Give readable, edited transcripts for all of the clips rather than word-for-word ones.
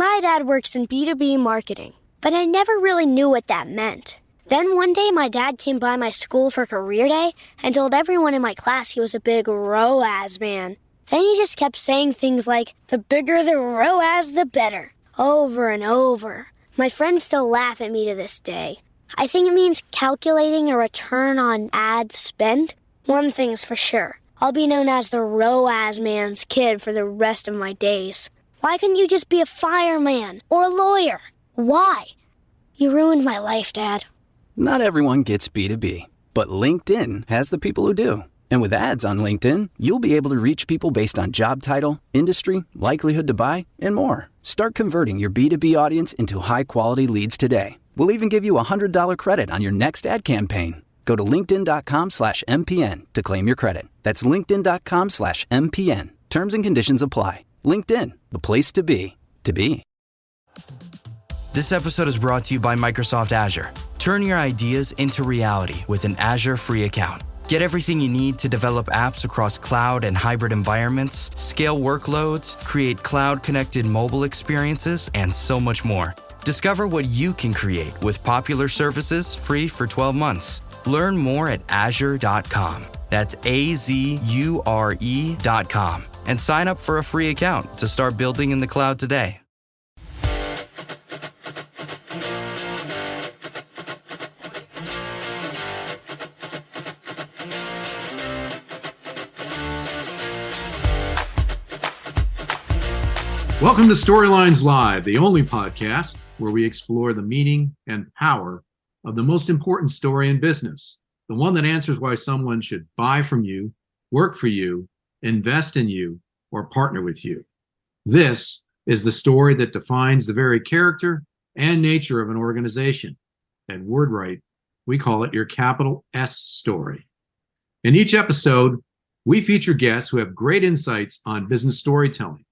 My dad works in B2B marketing, but I never really knew what that meant. Then one day my dad came by my school for career day and told everyone in my class he was a big ROAS man. Then he just kept saying things like, the bigger the ROAS, the better, over and over. My friends still laugh at me to this day. I think it means calculating a return on ad spend. One thing's for sure, I'll be known as the ROAS man's kid for the rest of my days. Why couldn't you just be a fireman or a lawyer? Why? You ruined my life, Dad. Not everyone gets B2B, but LinkedIn has the people who do. And with ads on LinkedIn, you'll be able to reach people based on job title, industry, likelihood to buy, and more. Start converting your B2B audience into high-quality leads today. We'll even give you a $100 credit on your next ad campaign. Go to linkedin.com/MPN to claim your credit. That's linkedin.com/MPN. Terms and conditions apply. LinkedIn, the place to be, to be. This episode is brought to you by Microsoft Azure. Turn your ideas into reality with an Azure free account. Get everything you need to develop apps across cloud and hybrid environments, scale workloads, create cloud-connected mobile experiences, and so much more. Discover what you can create with popular services free for 12 months. Learn more at azure.com. That's AZURE.com. And sign up for a free account to start building in the cloud today. Welcome to Storylines Live, the only podcast where we explore the meaning and power of the most important story in business, the one that answers why someone should buy from you, work for you, invest in you, or partner with you. This is the story that defines the very character and nature of an organization. At WordWrite, we call it your capital S story. In each episode, we feature guests who have great insights on business storytelling,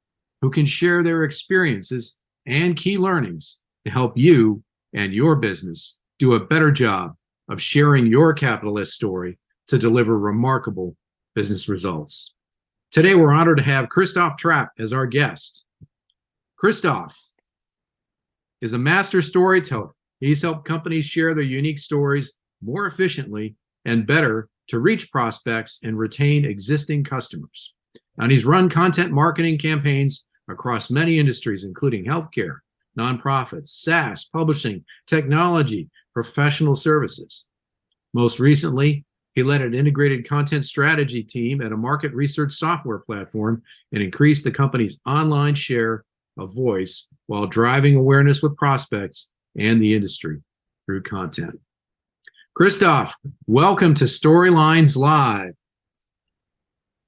who can share their experiences and key learnings to help you and your business do a better job of sharing your capital S story to deliver remarkable business results. Today, we're honored to have Christoph Trappe as our guest. Christoph is a master storyteller. He's helped companies share their unique stories more efficiently and better to reach prospects and retain existing customers. And he's run content marketing campaigns across many industries, including healthcare, nonprofits, SaaS, publishing, technology, professional services. Most recently, he led an integrated content strategy team at a market research software platform and increased the company's online share of voice while driving awareness with prospects and the industry through content. Christoph, welcome to Storylines Live.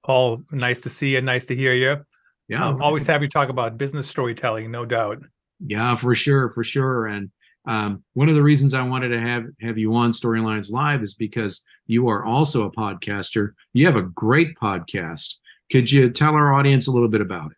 Paul, nice to see you. Nice to hear you. Yeah, I'm always happy to talk about business storytelling, no doubt. Yeah, for sure. And one of the reasons I wanted to have you on Storylines Live is because you are also a podcaster. You have a great podcast. Could you tell our audience a little bit about it?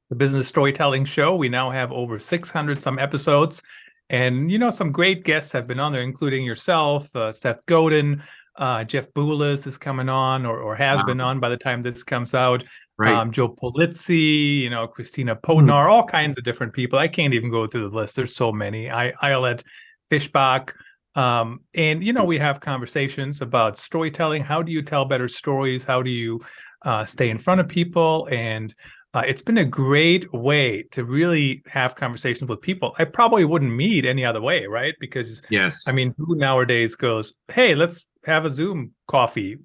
The Business Storytelling Show. We now have over 600 some episodes. And, some great guests have been on there, including yourself, Seth Godin, Jeff Boulis is coming on or has been on by the time this comes out. Right. Joe Polizzi, Christina Podnar, all kinds of different people. I can't even go through the list. There's so many. Ayelet Fishbach. And, we have conversations about storytelling. How do you tell better stories? How do you stay in front of people? And it's been a great way to really have conversations with people I probably wouldn't meet any other way, right? Because, yes, who nowadays goes, hey, let's have a Zoom coffee.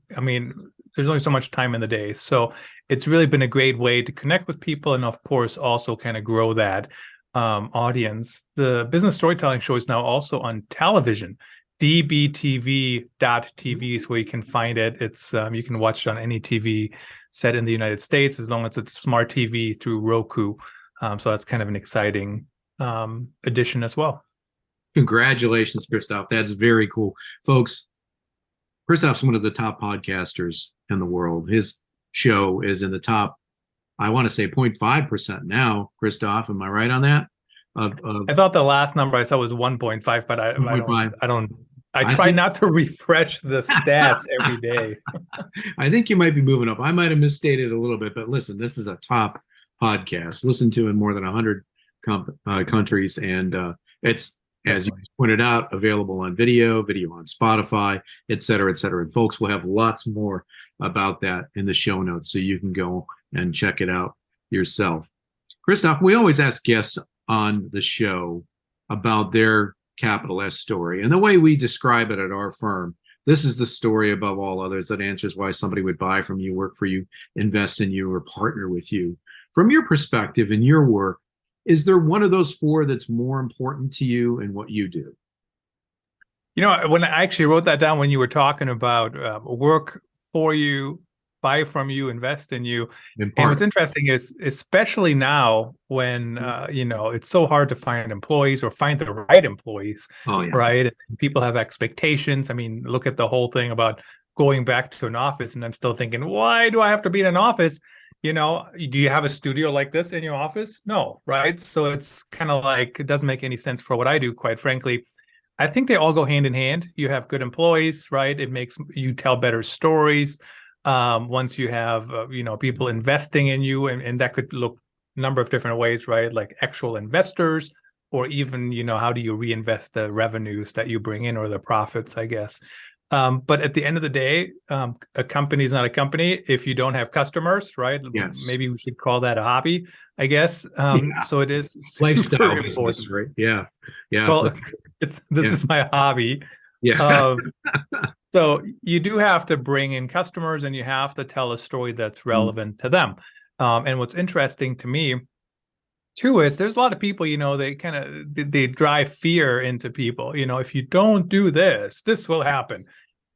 There's only so much time in the day. So it's really been a great way to connect with people and, of course, also kind of grow that audience. The Business Storytelling Show is now also on television. dbtv.tv is where you can find it. It's you can watch it on any TV set in the United States as long as it's smart TV through Roku. So that's kind of an exciting addition as well. Congratulations, Christoph. That's very cool. Folks, Christoph's one of the top podcasters in the world. His show is in the top, I want to say 0.5% now. Christoph, am I right on that? I thought the last number I saw was 1.5, but I try not to refresh the stats every day. I think you might be moving up. I might have misstated a little bit, but listen, this is a top podcast listened to in more than 100 countries, and it's, as you pointed out, available on video on Spotify, et cetera, et cetera. And folks will have lots more about that in the show notes, so you can go and check it out yourself. Christoph, we always ask guests on the show about their capital S story. And the way we describe it at our firm, this is the story above all others that answers why somebody would buy from you, work for you, invest in you, or partner with you. From your perspective in your work, is there one of those four that's more important to you in what you do? When I actually wrote that down when you were talking about work for you, buy from you, invest in you. And what's interesting is, especially now when, it's so hard to find employees or find the right employees, right? And people have expectations. I mean, look at the whole thing about going back to an office, and I'm still thinking, why do I have to be in an office? Do you have a studio like this in your office? No, right? So it's kind of like, it doesn't make any sense for what I do, quite frankly. I think they all go hand in hand. You have good employees, right? It makes you tell better stories. Once you have, people investing in you, and that could look a number of different ways, right? Like actual investors, or even, how do you reinvest the revenues that you bring in, or the profits, I guess. But at the end of the day, a company is not a company if you don't have customers, right? Yes. Maybe we should call that a hobby, I guess. So it is lifestyle business, right? Yeah. Well, this is my hobby. Yeah. So you do have to bring in customers, and you have to tell a story that's relevant to them. And what's interesting to me too is there's a lot of people, they drive fear into people. If you don't do this, this will happen.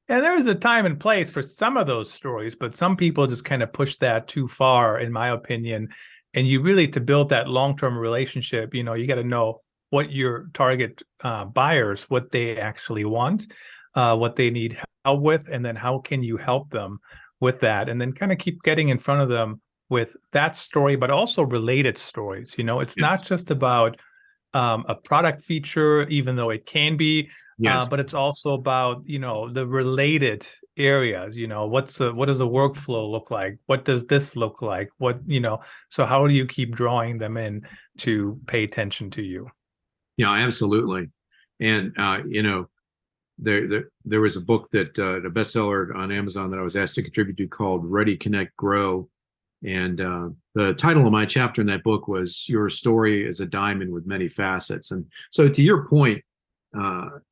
And there's a time and place for some of those stories, but some people just kind of push that too far, in my opinion. And you really, to build that long-term relationship, you got to know what your target buyers, what they actually want, what they need help with, and then how can you help them with that, and then kind of keep getting in front of them with that story, but also related stories. It's not just about a product feature, even though it can be, but it's also about, the related areas. What does the workflow look like? What does this look like? So how do you keep drawing them in to pay attention to you? Yeah, absolutely. And, there was a book that a bestseller on Amazon that I was asked to contribute to called Ready, Connect, Grow. And the title of my chapter in that book was Your Story is a Diamond with Many Facets. And so to your point, an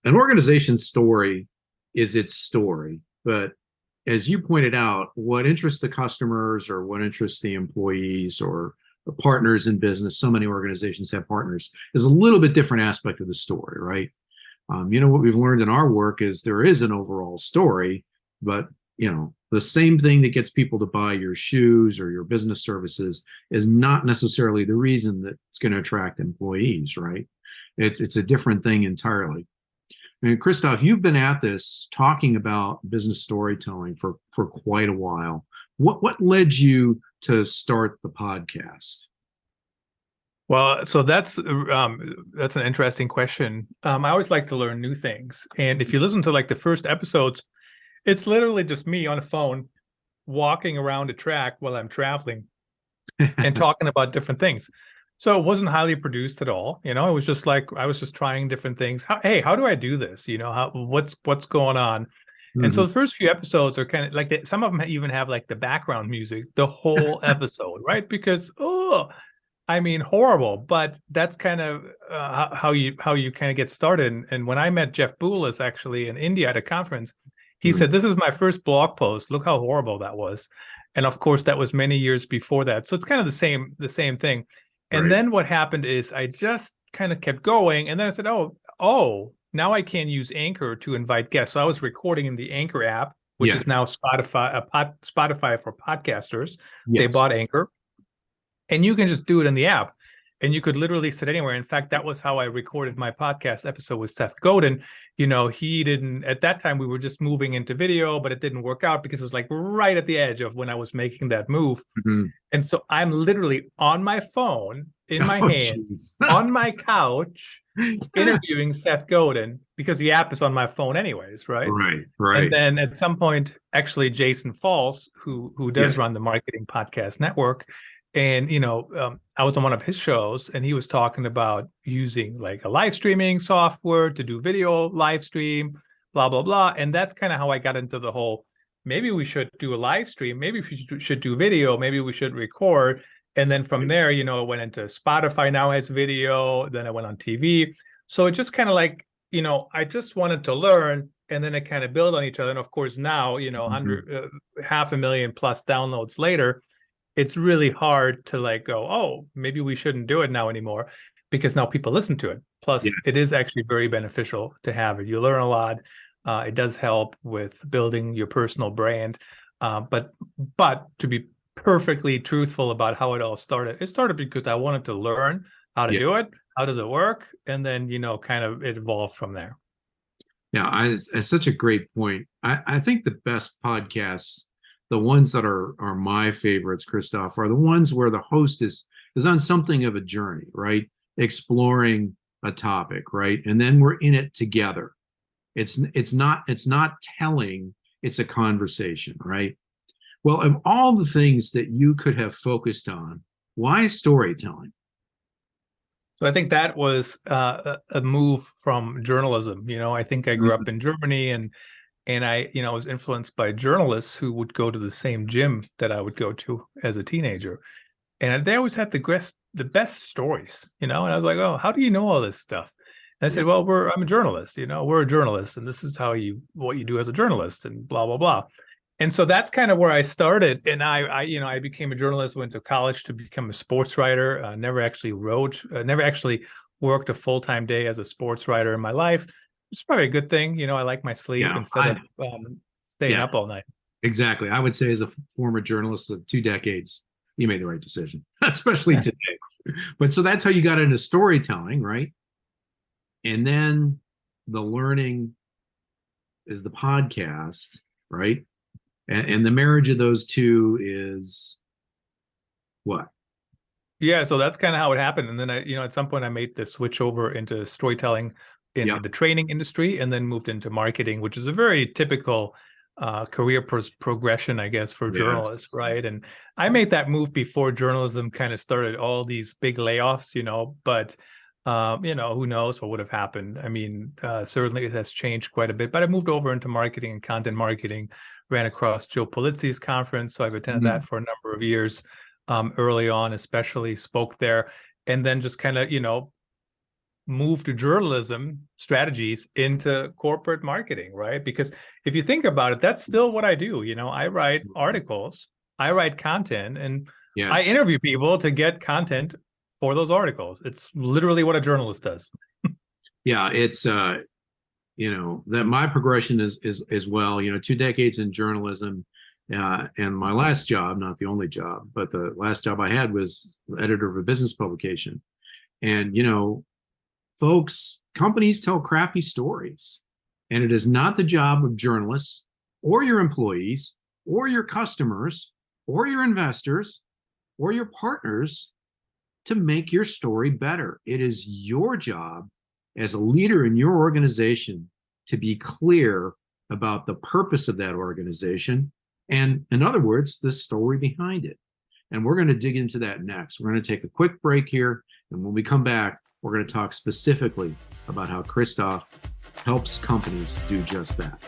organization's story is its story. But as you pointed out, what interests the customers, or what interests the employees, or the partners in business, so many organizations have partners, is a little bit different aspect of the story, right? What we've learned in our work is there is an overall story, but the same thing that gets people to buy your shoes or your business services is not necessarily the reason that it's going to attract employees, right? It's a different thing entirely. And Christoph, you've been at this talking about business storytelling for quite a while. What led you to start the podcast? Well, so that's an interesting question. I always like to learn new things, and if you listen to like the first episodes, it's literally just me on a phone walking around a track while I'm traveling and talking about different things. So it wasn't highly produced at all. It was just like I was just trying different things. How do I do this? What's going on? Mm-hmm. And so the first few episodes are kind of like some of them even have like the background music, the whole episode, right? Because horrible, but that's kind of how you kind of get started. And when I met Jeff Boulis actually in India at a conference, he said, "This is my first blog post. Look how horrible that was." And of course, that was many years before that. So it's kind of the same thing. And then what happened is I just kind of kept going, and then I said, "Oh, now I can use Anchor to invite guests." So I was recording in the Anchor app, which is now Spotify for podcasters. Yes. They bought Anchor. And you can just do it in the app, and you could literally sit anywhere. In fact, that was how I recorded my podcast episode with Seth Godin. He didn't, at that time, we were just moving into video, but it didn't work out because it was like right at the edge of when I was making that move. Mm-hmm. And so I'm literally on my phone, in my hand, on my couch, interviewing Seth Godin, because the app is on my phone anyways, right? Right. And then at some point, actually, Jason Falls, who does run the Marketing Podcast Network, And, I was on one of his shows and he was talking about using like a live streaming software to do video live stream, blah, blah, blah. And that's kind of how I got into the whole, maybe we should do a live stream. Maybe we should do video. Maybe we should record. And then from there, I went into Spotify now has video. Then I went on TV. So it just kind of like, I just wanted to learn, and then it kind of built on each other. And of course, now, 500,000 plus downloads later, it's really hard to like go, oh, maybe we shouldn't do it now anymore, because now people listen to it. Plus, it is actually very beneficial to have it. You learn a lot. It does help with building your personal brand. But to be perfectly truthful about how it all started, it started because I wanted to learn how to do it. How does it work? And then, kind of it evolved from there. Yeah, it's such a great point. I think the best podcasts, the ones that are my favorites, Christoph, are the ones where the host is on something of a journey, right? Exploring a topic, right? And then we're in it together. It's not telling, it's a conversation, right? Well, of all the things that you could have focused on, why storytelling? So I think that was a move from journalism. I think I grew up in Germany, and I, was influenced by journalists who would go to the same gym that I would go to as a teenager. And they always had the best stories, and I was like, oh, how do you know all this stuff? And I said, well, I'm a journalist, we're a journalist, and this is what you do as a journalist, and blah, blah, blah. And so that's kind of where I started. And I became a journalist, went to college to become a sports writer, never actually worked a full-time day as a sports writer in my life. It's probably a good thing. I like my sleep instead of staying up all night. Exactly. I would say as a former journalist of 2 decades, you made the right decision, especially today. But so that's how you got into storytelling, right? And then the learning is the podcast, right? And the marriage of those two is what? Yeah, so that's kind of how it happened. And then at some point I made the switch over into storytelling in the training industry, and then moved into marketing, which is a very typical career progression, I guess, for journalists, right? And I made that move before journalism kind of started all these big layoffs, but who knows what would have happened. I mean, certainly it has changed quite a bit, but I moved over into marketing and content marketing, ran across Joe Polizzi's conference. So I've attended that for a number of years early on, especially spoke there, and then just kind of, moved to journalism strategies into corporate marketing, right? Because if you think about it, that's still what I do. I write articles, I write content, and I interview people to get content for those articles. It's literally what a journalist does. Yeah, it's that my progression is well, 2 decades in journalism, and my last job, not the only job, but the last job I had was editor of a business publication. And folks, companies tell crappy stories, and it is not the job of journalists or your employees or your customers or your investors or your partners to make your story better. It is your job as a leader in your organization to be clear about the purpose of that organization, and in other words, the story behind it. And we're going to dig into that next. We're going to take a quick break here, and when we come back, we're going to talk specifically about how Christoph helps companies do just that.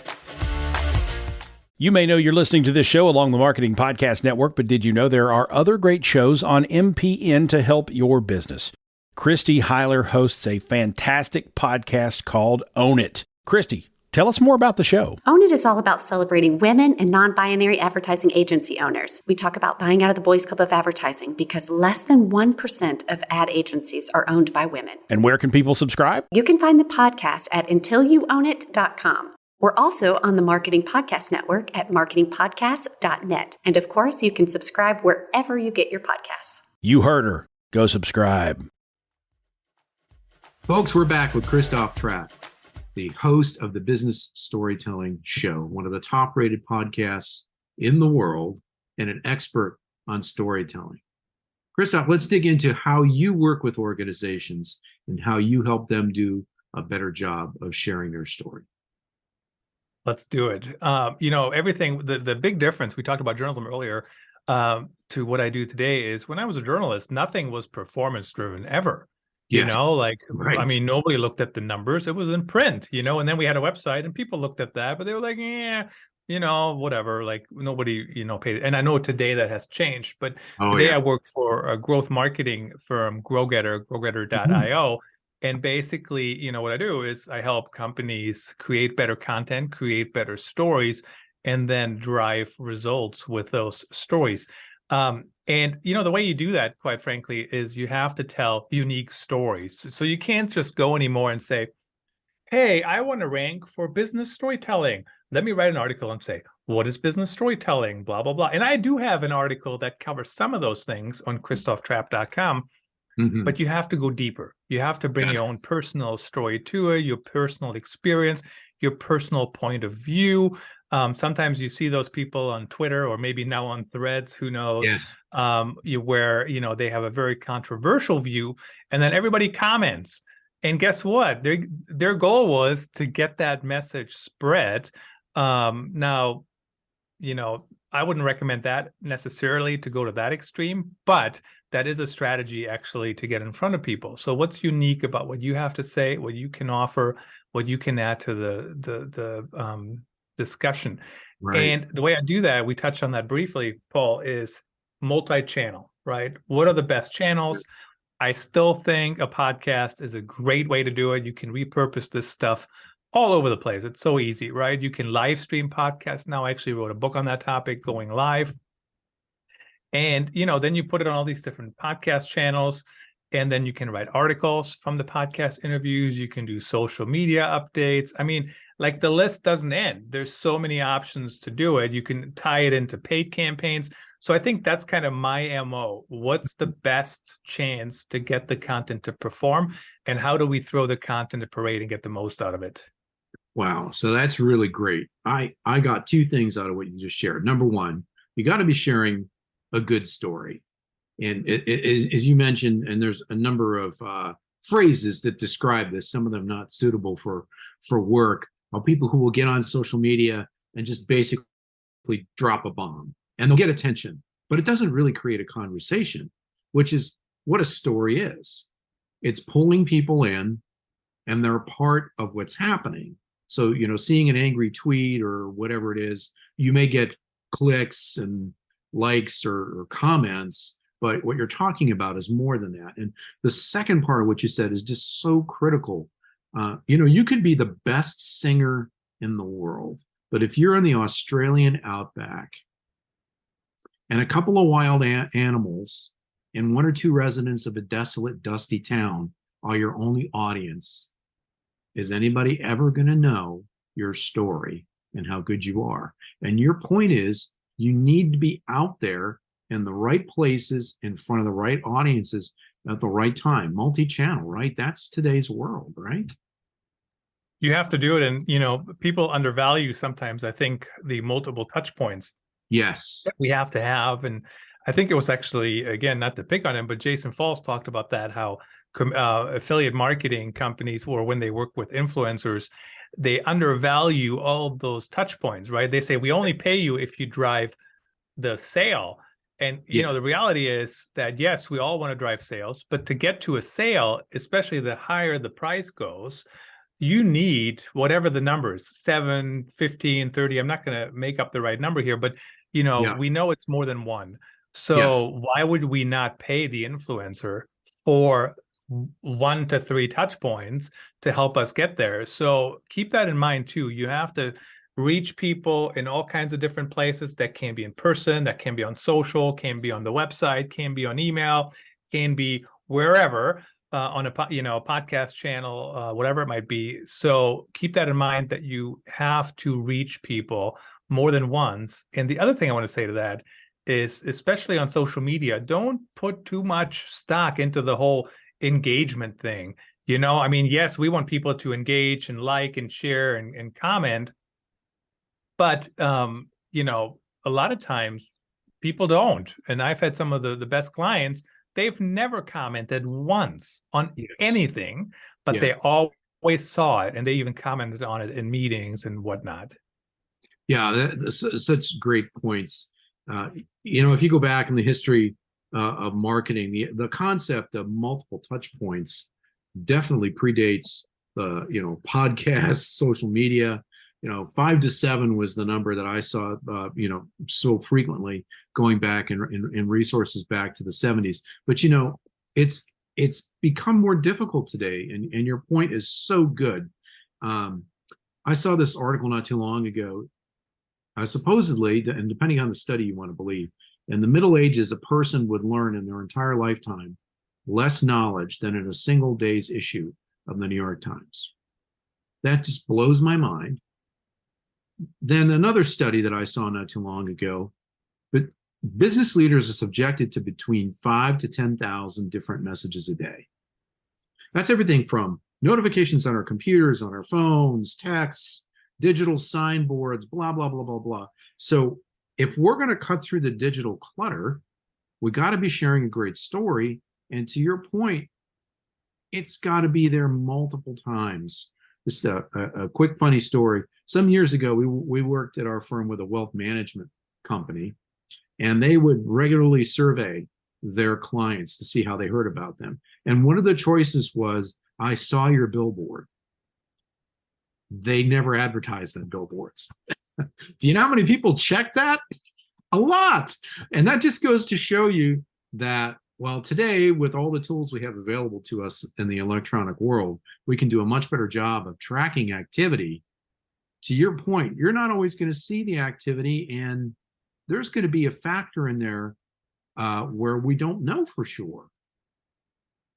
You may know you're listening to this show along the Marketing Podcast Network, but did you know there are other great shows on MPN to help your business? Christy Heiler hosts a fantastic podcast called Own It. Christy, tell us more about the show. Own It is all about celebrating women and non-binary advertising agency owners. We talk about buying out of the Boys Club of Advertising because less than 1% of ad agencies are owned by women. And where can people subscribe? You can find the podcast at untilyouownit.com. We're also on the Marketing Podcast Network at marketingpodcast.net. And of course, you can subscribe wherever you get your podcasts. You heard her. Go subscribe. Folks, we're back with Christoph Trappe, the host of the Business Storytelling Show, one of the top-rated podcasts in the world, and an expert on storytelling. Christoph, let's dig into how you work with organizations and how you help them do a better job of sharing their story. Let's do it. Everything, the big difference, we talked about journalism earlier. to what I do today is when I was a journalist, nothing was performance driven ever. You Yes. know, like, Right. I mean, nobody looked at the numbers. It was in print, you know, and then we had a website and people looked at that, but they were like, yeah, you know, whatever, like nobody, you know, paid. And I know today that has changed, but Oh, today yeah. I work for a growth marketing firm, Growgetter, Mhm. Growgetter.io. And basically, you know, what I do is I help companies create better content, create better stories, and then drive results with those stories. And you know, the way you do that, quite frankly, is you have to tell unique stories. So you can't just go anymore and say, hey, I want to rank for business storytelling. Let me write an article and say, what is business storytelling? Blah, blah, blah. And I do have an article that covers some of those things on ChristophTrappe.com, Mhm. but you have to go deeper. You have to bring your own Yes. personal story to it, your personal experience, your personal point of view. Sometimes you see those people on Twitter or maybe now on Threads, who knows, Yes. where, you know, they have a very controversial view and then everybody comments. And guess what? Their goal was to get that message spread. Now, you know, I wouldn't recommend that necessarily to go to that extreme, but that is a strategy actually to get in front of people. So what's unique about what you have to say, what you can offer, what you can add to the discussion? Right. And the way I do that, we touched on that briefly, Paul, is multi-channel, right? What are the best channels? I still think a podcast is a great way to do it. You can repurpose this stuff all over the place. It's so easy, right? You can live stream podcasts now. I actually wrote a book on that topic, going live. And, you know, then you put it on all these different podcast channels, and then you can write articles from the podcast interviews. You can do social media updates. I mean, like, the list doesn't end. There's so many options to do it. You can tie it into paid campaigns. So I think that's kind of my MO. What's the best chance to get the content to perform? And how do we throw the content at parade and get the most out of it? Wow. So that's really great. I got two things out of what you just shared. Number one, you got to be sharing a good story. And as you mentioned, and there's a number of phrases that describe this, some of them not suitable for work, are people who will get on social media and just basically drop a bomb and they'll get attention, but it doesn't really create a conversation, which is what a story is. It's pulling people in and they're a part of what's happening. So, you know, seeing an angry tweet or whatever it is, you may get clicks and likes or comments, but what you're talking about is more than that. And the second part of what you said is just so critical. You know, you could be the best singer in the world, but if you're in the Australian outback and a couple of wild animals and one or two residents of a desolate, dusty town are your only audience, is anybody ever going to know your story and how good you are? And your point is, you need to be out there in the right places, in front of the right audiences at the right time. Multi-channel, right? That's today's world, right? You have to do it. And, you know, people undervalue sometimes, I think, the multiple touch points Yes. that we have to have. And I think it was actually, again, not to pick on him, but Jason Falls talked about that, how affiliate marketing companies, or when they work with influencers, they undervalue all those touch points, right? They say, we only pay you if you drive the sale. And, you know, the Yes. reality is that, yes, we all want to drive sales, but to get to a sale, especially the higher the price goes, you need whatever the numbers, 7, 15, 30. I'm not going to make up the right number here, but, you know, Yeah. we know it's more than one. Yeah. So why would we not pay the influencer for 1 to 3 touch points to help us get there? So keep that in mind too. You have to reach people in all kinds of different places. That can be in person, that can be on social, can be on the website, can be on email, can be wherever, on a podcast channel, whatever it might be. So keep that in mind, that you have to reach people more than once. And the other thing I want to say to that is, especially on social media, don't put too much stock into the whole engagement thing. You know, I mean, yes, we want people to engage and like and share and comment, but you know, a lot of times people don't. And I've had some of the best clients, they've never commented once on Yes. anything, but Yes. they always saw it and they even commented on it in meetings and whatnot. Yeah, that's such great points. If you go back in the history of marketing, the concept of multiple touch points definitely predates the podcasts, social media. 5 to 7 was the number that I saw, so frequently going back in resources back to the 70s. But it's become more difficult today, and your point is so good. I saw this article not too long ago. Supposedly, and depending on the study you want to believe, in the Middle Ages, a person would learn in their entire lifetime less knowledge than in a single day's issue of the New York Times. That just blows my mind. Then another study that I saw not too long ago, but business leaders are subjected to between 5 to 10,000 different messages a day. That's everything from notifications on our computers, on our phones, texts, digital signboards, blah, blah, blah, blah, blah. So if we're going to cut through the digital clutter, we got to be sharing a great story. And to your point, it's got to be there multiple times. Just a quick funny story. Some years ago, we worked at our firm with a wealth management company, and they would regularly survey their clients to see how they heard about them. And one of the choices was, I saw your billboard. They never advertised on billboards. Do you know how many people check that? A lot. And that just goes to show you that, well, today, with all the tools we have available to us in the electronic world, we can do a much better job of tracking activity. To your point, you're not always going to see the activity, and there's going to be a factor in there where we don't know for sure.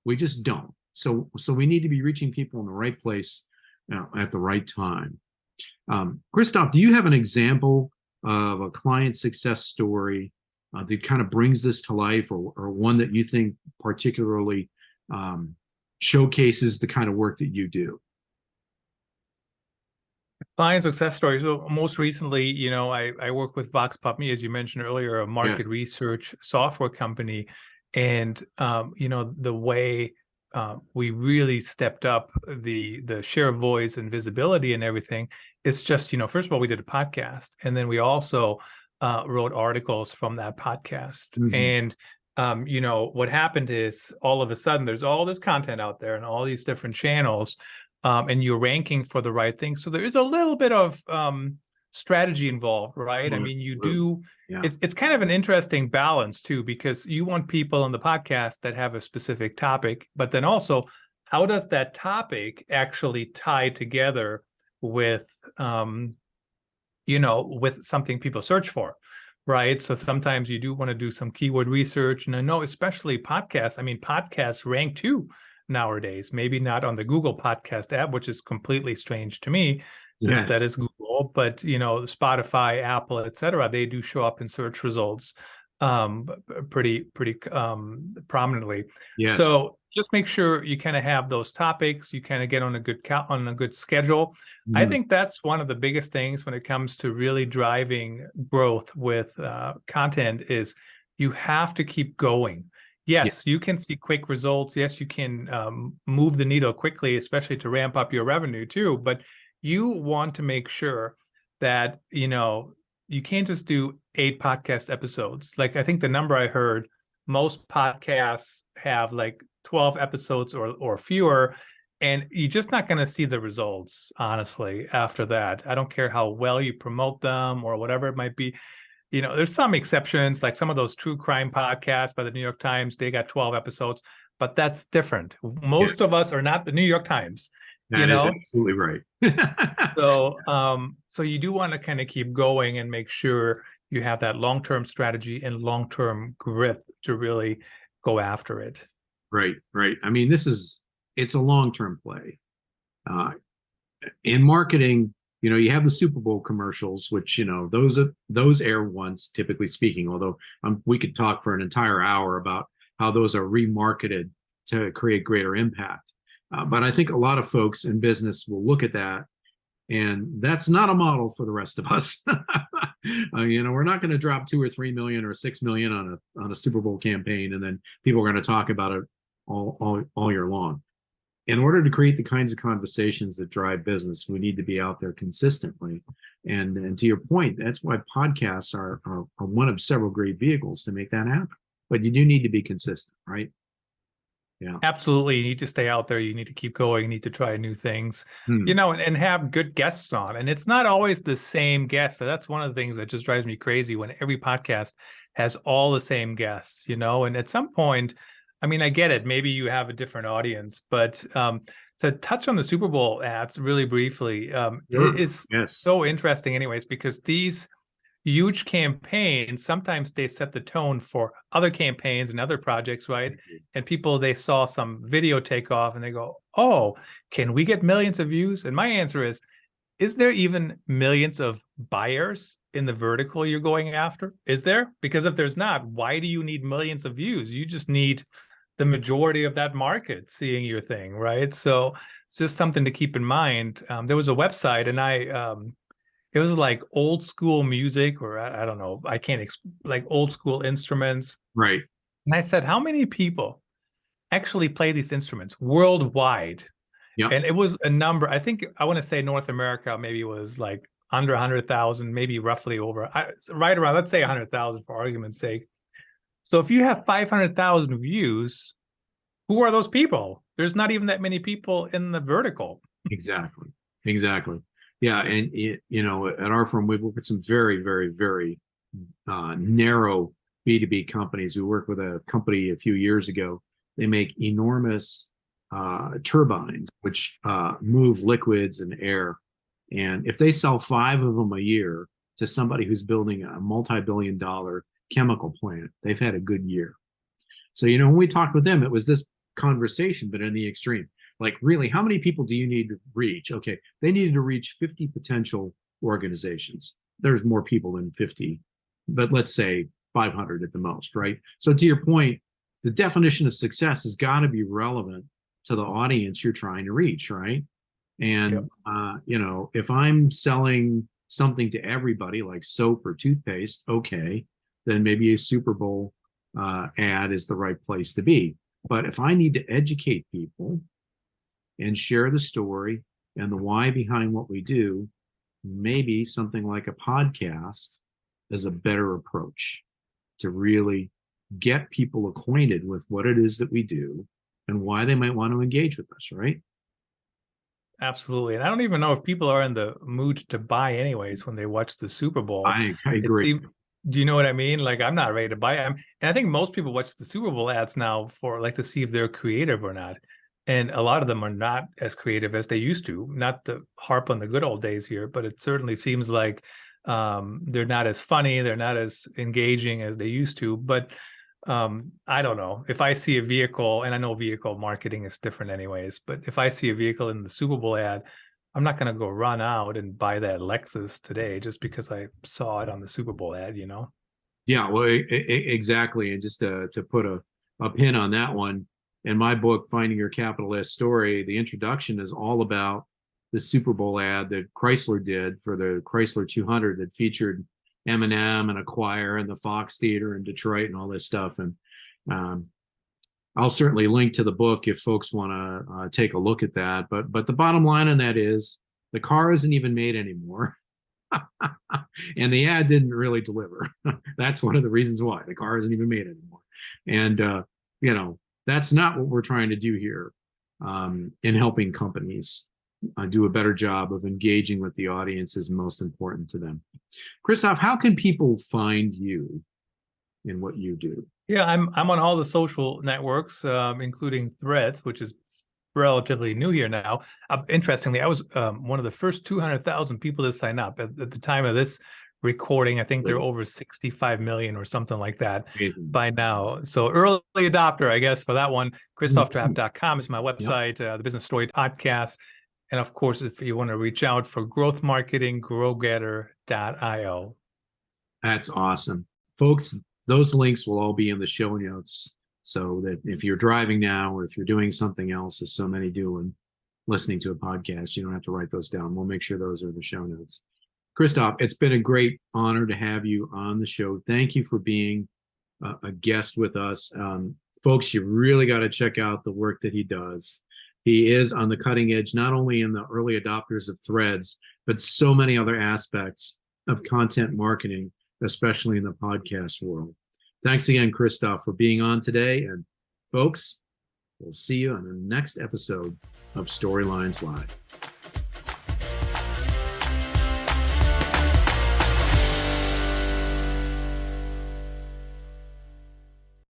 We just don't. So we need to be reaching people in the right place at the right time. Christoph, do you have an example of a client success story that kind of brings this to life, or one that you think particularly showcases the kind of work that you do? Client success stories. So most recently, I work with Vox Puppy, as you mentioned earlier, a market research software company. And, the way we really stepped up the share of voice and visibility and everything, it's just, first of all, we did a podcast, and then we also wrote articles from that podcast. Mm-hmm. And, what happened is, all of a sudden, there's all this content out there and all these different channels, and you're ranking for the right thing. So there is a little bit of strategy involved, right? Mm-hmm. I mean, you do, it's kind of an interesting balance too, because you want people on the podcast that have a specific topic, but then also, how does that topic actually tie together with, with something people search for, right? So sometimes you do want to do some keyword research. And I know, especially podcasts, podcasts rank too nowadays, maybe not on the Google podcast app, which is completely strange to me, since that is Google, but Spotify, Apple, etc., they do show up in search results pretty prominently. Yes. So just make sure you kind of have those topics, you kind of get on a good schedule. Mm. I think that's one of the biggest things when it comes to really driving growth with content, is you have to keep going. Yes, you can see quick results. Yes, you can move the needle quickly, especially to ramp up your revenue too. But you want to make sure that, you can't just do 8 podcast episodes. Like, I think the number I heard, most podcasts have like 12 episodes or fewer, and you're just not going to see the results, honestly, after that. I don't care how well you promote them or whatever it might be. There's some exceptions, like some of those true crime podcasts by the New York Times, they got 12 episodes, but that's different. Most of us are not the New York Times. That is absolutely right. So you do want to kind of keep going and make sure you have that long-term strategy and long-term grip to really go after it. Right. I mean, it's a long-term play. In marketing, you have the Super Bowl commercials, which, those air once, typically speaking, although we could talk for an entire hour about how those are remarketed to create greater impact. But I think a lot of folks in business will look at that, and that's not a model for the rest of us. We're not going to drop 2 or 3 million or 6 million on a Super Bowl campaign, and then people are going to talk about it all year long. in order to create the kinds of conversations that drive business, we need to be out there consistently. And to your point, that's why podcasts are one of several great vehicles to make that happen. But you do need to be consistent, right? Yeah. Absolutely. You need to stay out there. You need to keep going. You need to try new things, and have good guests on. And it's not always the same guest. So that's one of the things that just drives me crazy when every podcast has all the same guests, and at some point, I mean, I get it. Maybe you have a different audience, but to touch on the Super Bowl ads really briefly, Sure. it's Yes. so interesting anyways, because these huge campaigns, sometimes they set the tone for other campaigns and other projects, right? And people, they saw some video take off and they go, oh, can we get millions of views? And my answer is there even millions of buyers in the vertical you're going after? Is there? Because if there's not, why do you need millions of views? You just need the majority of that market seeing your thing, right? So it's just something to keep in mind. There was a website, and it was like old school music, or I don't know, I can't like old school instruments. Right. And I said, how many people actually play these instruments worldwide? Yeah. And it was a number, I want to say North America, maybe it was like under 100,000, maybe roughly over, right around, let's say 100,000 for argument's sake. So if you have 500,000 views, who are those people? There's not even that many people in the vertical. Exactly. Yeah. And, at our firm, we work with some very, very, very narrow B2B companies. We worked with a company a few years ago. They make enormous turbines, which move liquids and air. And if they sell 5 of them a year to somebody who's building a multi-billion-dollar chemical plant, they've had a good year. So, when we talked with them, it was this conversation, but in the extreme. Like, really, how many people do you need to reach? Okay, they needed to reach 50 potential organizations. There's more people than 50, but let's say 500 at the most, right? So to your point, the definition of success has got to be relevant to the audience you're trying to reach, right? And, if I'm selling something to everybody like soap or toothpaste, okay, then maybe a Super Bowl ad is the right place to be. But if I need to educate people and share the story and the why behind what we do, maybe something like a podcast is a better approach to really get people acquainted with what it is that we do and why they might want to engage with us, right? Absolutely. And I don't even know if people are in the mood to buy anyways when they watch the Super Bowl. I agree. Do you know what I mean? Like, I'm not ready to buy them. And I think most people watch the Super Bowl ads now for like to see if they're creative or not. And a lot of them are not as creative as they used to. Not to harp on the good old days here, but it certainly seems like they're not as funny, they're not as engaging as they used to. But I don't know. If I see a vehicle, and I know vehicle marketing is different anyways, but if I see a vehicle in the Super Bowl ad, I'm not going to go run out and buy that Lexus today just because I saw it on the Super Bowl ad, Yeah, well, exactly. And just to put a pin on that one, in my book, Finding Your Capital S Story, the introduction is all about the Super Bowl ad that Chrysler did for the Chrysler 200 that featured Eminem and a choir and the Fox Theater in Detroit and all this stuff. And I'll certainly link to the book if folks want to take a look at that. But the bottom line on that is the car isn't even made anymore. And the ad didn't really deliver. That's one of the reasons why the car isn't even made anymore. And, that's not what we're trying to do here in helping companies do a better job of engaging with the audience is most important to them. Christoph, how can people find you in what you do? Yeah, I'm on all the social networks, including Threads, which is relatively new here now. Interestingly, I was one of the first 200,000 people to sign up at the time of this recording. I think they're over 65 million or something like that by now. So early adopter, I guess, for that one. ChristopHTrappe.com is my website, the Business Story Podcast. And of course, if you want to reach out for growth marketing, Growgetter.io. That's awesome. Folks, those links will all be in the show notes so that if you're driving now or if you're doing something else, as so many do, and listening to a podcast, you don't have to write those down. We'll make sure those are the show notes. Christoph, it's been a great honor to have you on the show. Thank you for being a guest with us. Folks, you really got to check out the work that he does. He is on the cutting edge, not only in the early adopters of Threads, but so many other aspects of content marketing, especially in the podcast world. Thanks again, Christoph, for being on today. And folks, we'll see you on the next episode of Storylines Live.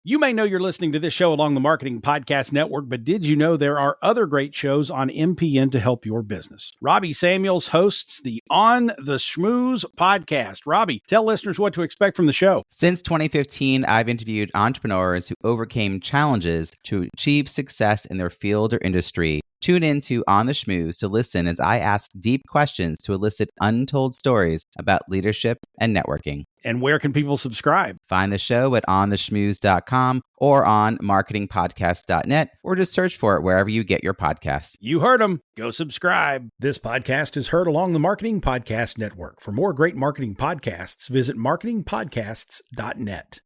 You may know you're listening to this show along the Marketing Podcast Network, but did you know there are other great shows on MPN to help your business? Robbie Samuels hosts the On the Schmooze podcast. Robbie, tell listeners what to expect from the show. Since 2015, I've interviewed entrepreneurs who overcame challenges to achieve success in their field or industry. Tune in to On the Schmooze to listen as I ask deep questions to elicit untold stories about leadership and networking. And where can people subscribe? Find the show at ontheschmooze.com or on marketingpodcast.net, or just search for it wherever you get your podcasts. You heard them. Go subscribe. This podcast is heard along the Marketing Podcast Network. For more great marketing podcasts, visit marketingpodcasts.net.